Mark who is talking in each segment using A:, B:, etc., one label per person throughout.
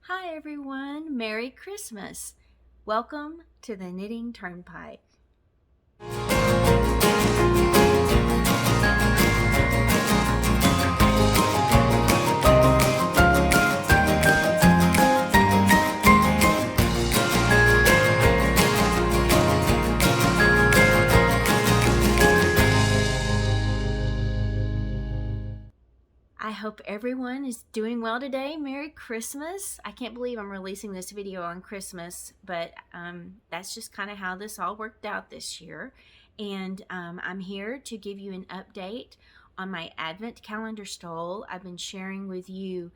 A: Hi everyone, Merry Christmas. Welcome to the Knitting Turnpike. I hope everyone is doing well today. Merry Christmas. I can't believe I'm releasing this video on Christmas, but that's just kind of how this all worked out this year. And I'm here to give you an update on my Advent Calendar Stole. I've been sharing with you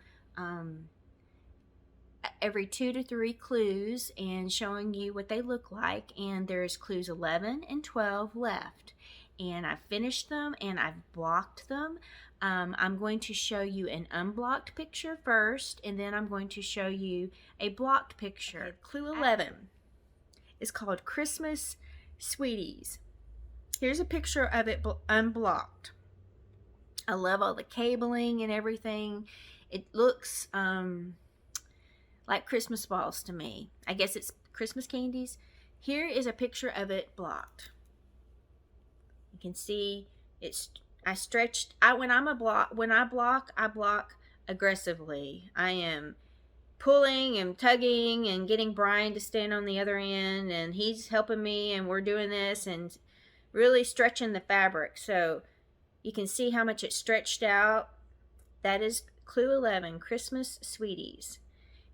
A: every 2 to 3 clues and showing you what they look like. And there's clues 11 and 12 left. And I've finished them and I've blocked them. I'm going to show you an unblocked picture first, and then I'm going to show you a blocked picture. Okay, clue 11 is called Christmas Sweeties. Here's a picture of it unblocked. I love all the cabling and everything. It looks like Christmas balls to me. I guess it's Christmas candies. Here is a picture of it blocked. You can see it's when I block aggressively. I am pulling and tugging and getting Brian to stand on the other end, and he's helping me, and we're doing this and really stretching the fabric. So you can see how much it stretched out. That is clue 11, Christmas Sweeties.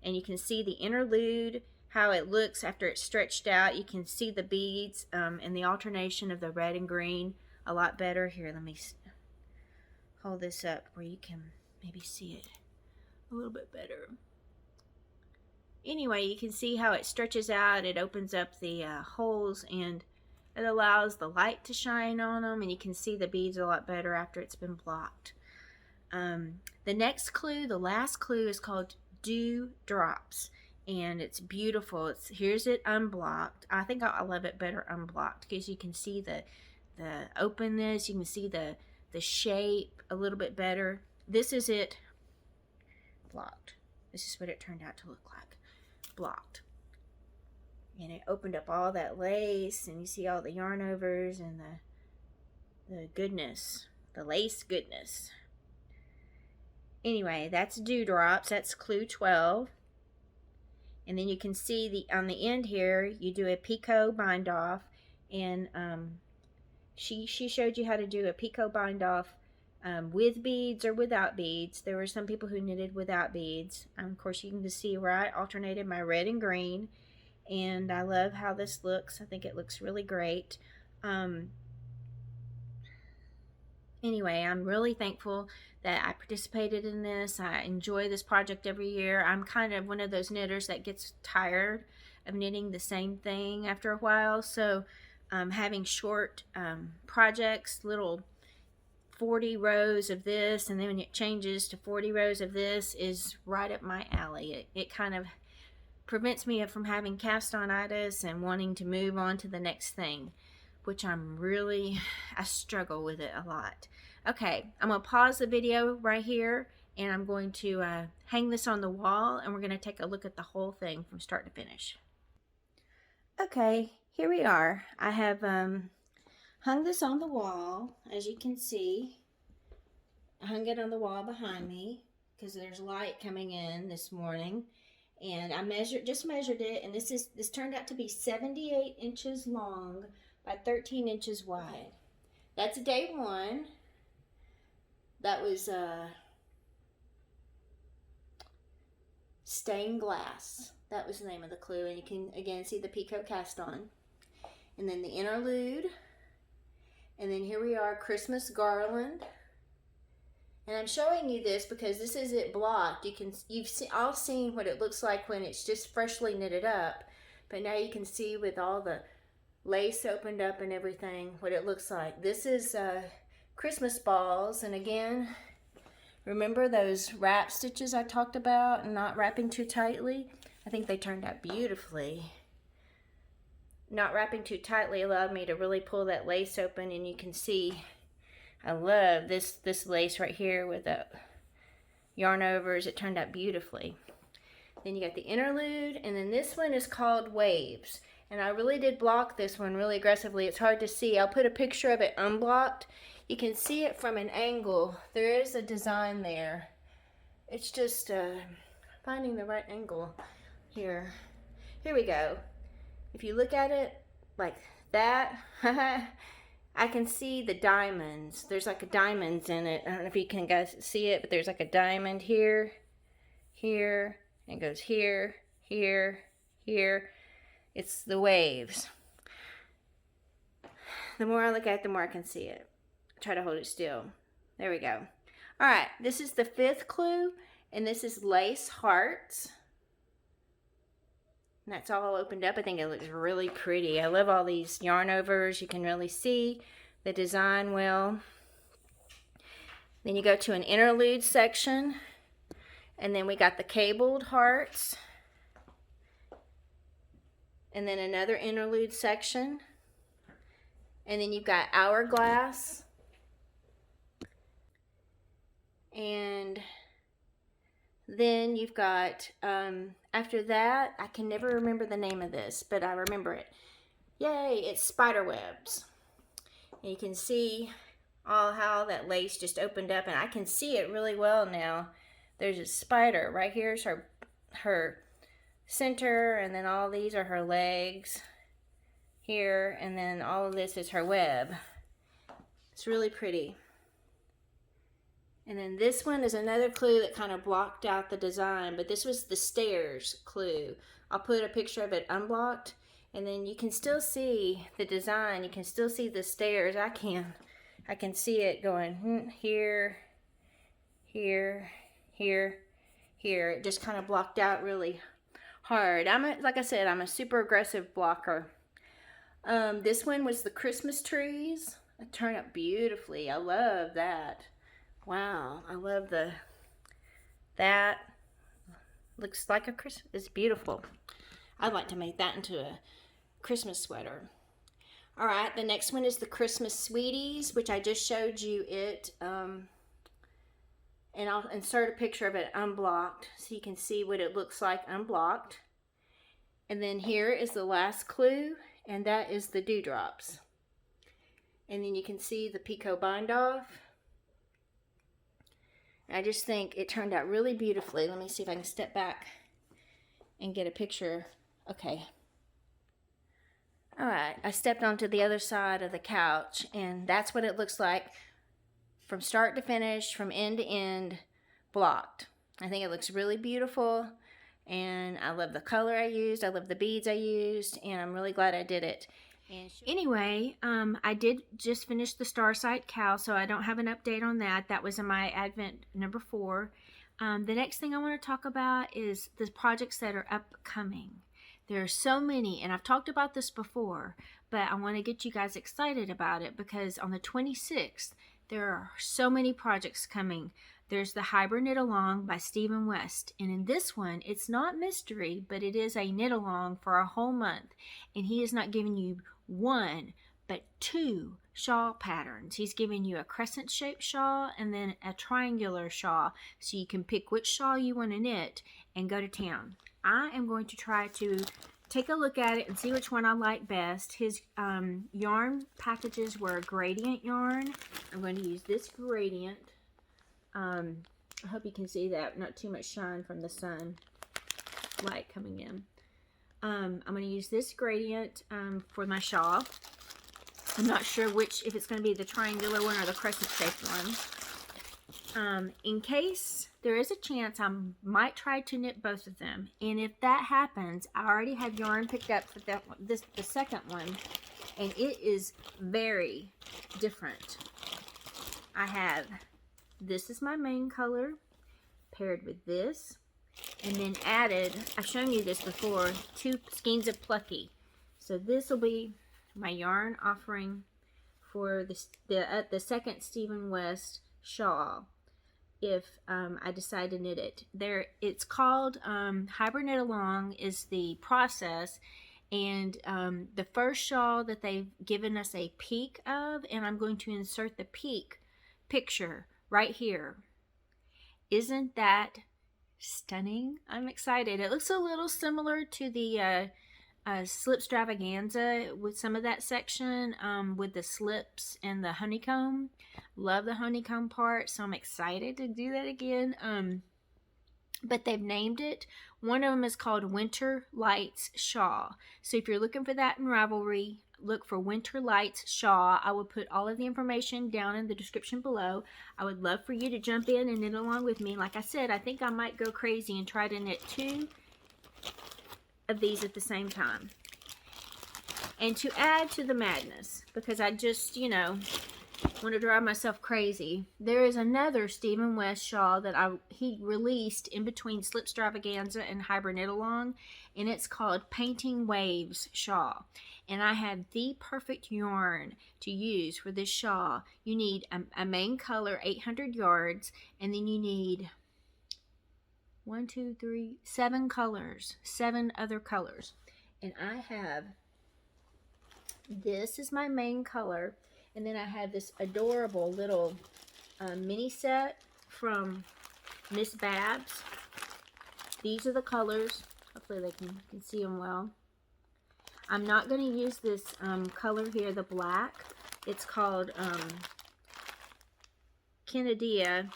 A: And you can see the interlude, how it looks after it's stretched out. You can see the beads and the alternation of the red and green a lot better. Here, let me hold this up where you can maybe see it a little bit better. Anyway, you can see how it stretches out. It opens up the holes, and it allows the light to shine on them, and you can see the beads a lot better after it's been blocked. The next clue, the last clue, is called Dew Drops, and it's beautiful. Here's it unblocked. I think I love it better unblocked because you can see the openness. You can see the shape a little bit better. This is it blocked. This is what it turned out to look like, blocked. And it opened up all that lace, and you see all the yarn overs and the goodness, the lace goodness. Anyway, that's Dewdrops. That's clue 12. And then you can see on the end here, you do a picot bind off, and she showed you how to do a picot bind off with beads or without beads. There were some people who knitted without beads. Of course, you can just see where I alternated my red and green, and I love how this looks. I think it looks really great. Anyway, I'm really thankful that I participated in this. I enjoy this project every year. I'm kind of one of those knitters that gets tired of knitting the same thing after a while. So having short projects, little 40 rows of this, and then when it changes to 40 rows of this, is right up my alley. It kind of prevents me from having cast-on-itis and wanting to move on to the next thing, which I struggle with it a lot. Okay, I'm going to pause the video right here, and I'm going to hang this on the wall, and we're going to take a look at the whole thing from start to finish. Okay, here we are. I have hung this on the wall, as you can see. I hung it on the wall behind me because there's light coming in this morning. And I just measured it, and this turned out to be 78 inches long by 13 inches wide. That's day 1. That was stained glass. That was the name of the clue, and you can again see the picot cast on. And then the interlude, and then here we are, Christmas garland. And I'm showing you this because this is it blocked. You've all seen what it looks like when it's just freshly knitted up, but now you can see with all the lace opened up and everything what it looks like. This is Christmas balls, and again, remember those wrap stitches I talked about and not wrapping too tightly? I think they turned out beautifully. Not wrapping too tightly allowed me to really pull that lace open, and you can see I love this lace right here with the yarn overs. It turned out beautifully. Then you got the interlude, and then this one is called Waves. And I really did block this one really aggressively. It's hard to see. I'll put a picture of it unblocked. You can see it from an angle. There is a design there. It's just finding the right angle here. Here we go. If you look at it like that, I can see the diamonds. There's like a diamonds in it. I don't know if you can guys see it, but there's like a diamond here, here, and it goes here, here, here. It's the waves. The more I look at it, the more I can see it. Try to hold it still. There we go. All right, this is the 5th clue, and this is lace hearts. And that's all opened up. I think it looks really pretty. I love all these yarn overs. You can really see the design well. Then you go to an interlude section, and then we got the cabled hearts, and then another interlude section, and then you've got hourglass, and then you've got, after that, I can never remember the name of this, but I remember it. Yay, it's spider webs. And you can see all how that lace just opened up, and I can see it really well now. There's a spider. Right here's her center, and then all these are her legs here, and then all of this is her web. It's really pretty. And then this one is another clue that kind of blocked out the design, but this was the stairs clue. I'll put a picture of it unblocked, and then you can still see the design. You can still see the stairs. I can see it going here, here, here, here. It just kind of blocked out really hard. Like I said, I'm a super aggressive blocker. This one was the Christmas trees. It turned out beautifully. I love that. Wow, I love that. Looks like a Christmas. It's beautiful. I'd like to make that into a Christmas sweater. All right, the next one is the Christmas Sweeties, which I just showed you it. And I'll insert a picture of it unblocked so you can see what it looks like unblocked. And then here is the last clue, and that is the dewdrops. And then you can see the picot bind off. I just think it turned out really beautifully. Let me see if I can step back and get a picture. Okay. All right, I stepped onto the other side of the couch, and that's what it looks like from start to finish, from end to end, blocked. I think it looks really beautiful, and I love the color I used. I love the beads I used, and I'm really glad I did it. Anyway, I did just finish the Starsight cowl, so I don't have an update on that. That was in my Advent number 4. The next thing I want to talk about is the projects that are upcoming. There are so many, and I've talked about this before, but I want to get you guys excited about it because on the 26th, there are so many projects coming. There's the Hybrid Knit Along by Stephen West, and in this one, it's not mystery, but it is a knit along for a whole month, and he is not giving you 1, but 2 shawl patterns. He's giving you a crescent shaped shawl and then a triangular shawl, so you can pick which shawl you want to knit and go to town. I am going to try to take a look at it and see which one I like best. His yarn packages were gradient yarn. I'm going to use this gradient. I hope you can see that. Not too much shine from the sun light coming in. I'm going to use this gradient for my shawl. I'm not sure if it's going to be the triangular one or the crescent shaped one. In case there is a chance, I might try to knit both of them. And if that happens, I already have yarn picked up for the second one, and it is very different. I have, this is my main color, paired with this, and then added, I've shown you this before, 2 skeins of Plucky. So this will be my yarn offering for the second Stephen West shawl, if I decide to knit it. It's called Hybrid Knit Along is the process, and the first shawl that they've given us a peek of, and I'm going to insert the peek picture right here. Isn't that stunning. I'm excited. It looks a little similar to the slip stravaganza with some of that section with the slips and the honeycomb. Love the honeycomb part, so I'm excited to do that again. But they've named it. One of them is called Winter Lights Shawl. So if you're looking for that in Ravelry, look for Winter Lights Shawl. I will put all of the information down in the description below. I would love for you to jump in and knit along with me. Like I said, I think I might go crazy and try to knit 2 of these at the same time. And to add to the madness, because I just, you know, want to drive myself crazy, there is another Stephen West shawl that he released in between Slip Stravaganza and Hybrid Knit Along, and it's called Painting Waves Shawl. And I have the perfect yarn to use for this shawl. You need a main color, 800 yards, and then you need 7 colors, 7 other colors. And I have, this is my main color, and then I have this adorable little mini set from Miss Babs. These are the colors. Hopefully they can see them well. I'm not going to use this color here, the black. It's called Cannadia.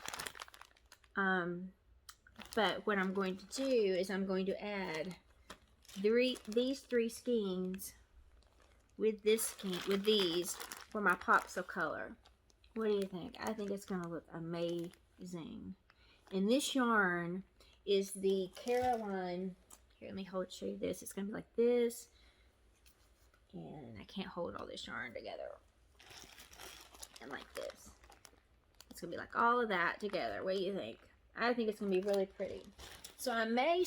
A: But what I'm going to do is I'm going to add these 3 skeins with these for my pops of color. What do you think? I think it's going to look amazing. And this yarn is the Caroline. Here, let me show you this. It's going to be like this. And I can't hold all this yarn together. And like this. It's going to be like all of that together. What do you think? I think it's going to be really pretty. So I may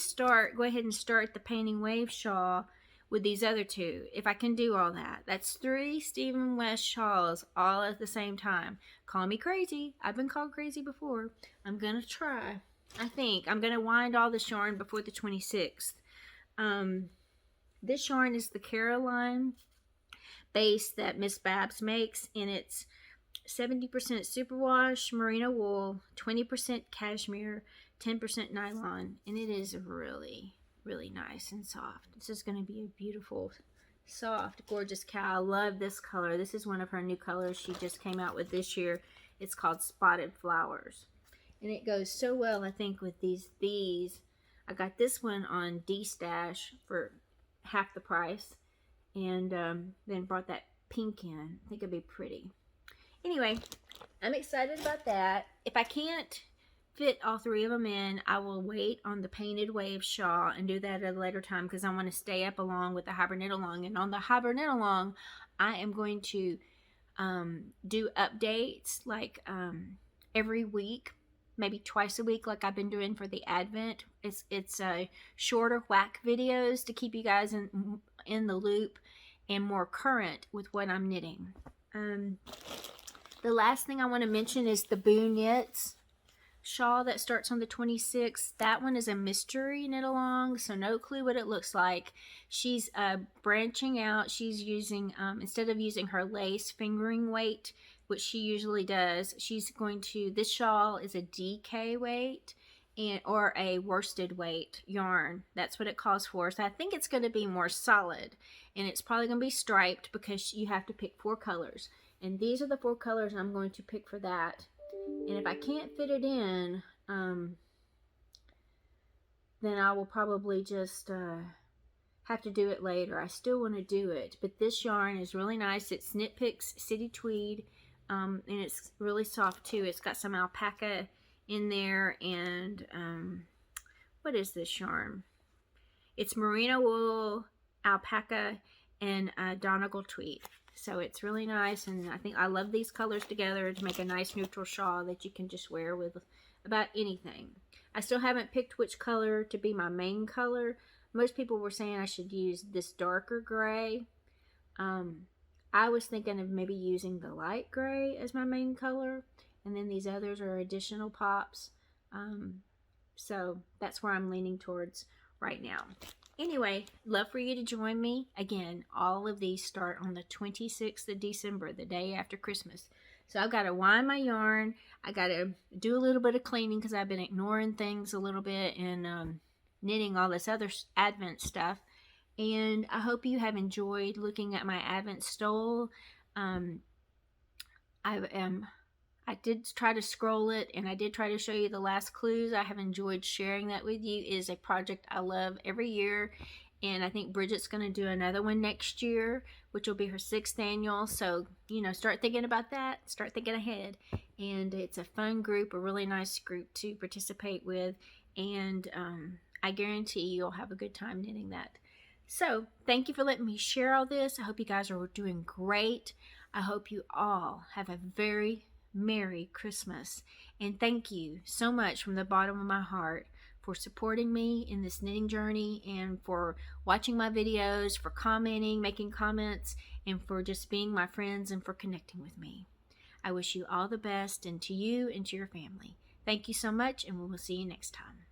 A: go ahead and start the Painting Wave shawl with these other 2, if I can do all that. That's 3 Stephen West shawls all at the same time. Call me crazy. I've been called crazy before. I'm going to try. I think I'm going to wind all this yarn before the 26th. This yarn is the Caroline base that Miss Babs makes, and it's 70% superwash merino wool, 20% cashmere, 10% nylon, and it is really, really nice and soft. This is going to be a beautiful, soft, gorgeous cow. I love this color. This is one of her new colors she just came out with this year. It's called Spotted Flowers, and it goes so well, I think, with these. I got this one on D-Stash for half the price, and then brought that pink in. I think it'd be pretty. Anyway, I'm excited about that. If I can't fit all 3 of them in, I will wait on the Painted Wave shawl and do that at a later time, because I want to stay up along with the Hybrid Knit Along. And on the Hybrid Knit Along, I am going to do updates like every week, maybe twice a week, like I've been doing for the Advent. It's shorter WAYK videos to keep you guys in the loop and more current with what I'm knitting. The last thing I want to mention is the Boo Knits shawl that starts on the 26th. That one is a mystery knit along, so no clue what it looks like. She's branching out. She's using, instead of using her lace fingering weight, which she usually does, she's going to, this shawl is a DK weight or a worsted weight yarn. That's what it calls for. So I think it's going to be more solid, and it's probably going to be striped because you have to pick 4 colors. And these are the 4 colors I'm going to pick for that. And if I can't fit it in, then I will probably just have to do it later. I still want to do it. But this yarn is really nice. It's Knit Picks City Tweed. And it's really soft too. It's got some alpaca in there. And what is this yarn? It's merino wool, alpaca, and Donegal tweed. So it's really nice, and I think I love these colors together to make a nice neutral shawl that you can just wear with about anything. I still haven't picked which color to be my main color. Most people were saying I should use this darker gray. I was thinking of maybe using the light gray as my main color, and then these others are additional pops. So that's where I'm leaning towards right now. Anyway, love for you to join me. Again, all of these start on the 26th of December, the day after Christmas. So I've got to wind my yarn. I got to do a little bit of cleaning because I've been ignoring things a little bit and knitting all this other Advent stuff. And I hope you have enjoyed looking at my Advent Stole. Um, I did try to scroll it, and I did try to show you the last clues. I have enjoyed sharing that with you. It is a project I love every year, and I think Brigit's going to do another one next year, which will be her 6th annual. So, start thinking about that. Start thinking ahead. And it's a fun group, a really nice group to participate with, and I guarantee you'll have a good time knitting that. So, thank you for letting me share all this. I hope you guys are doing great. I hope you all have a very Merry Christmas. And thank you so much from the bottom of my heart for supporting me in this knitting journey and for watching my videos, for commenting, making comments, and for just being my friends and for connecting with me. I wish you all the best, and to you and to your family. Thank you so much, and we will see you next time.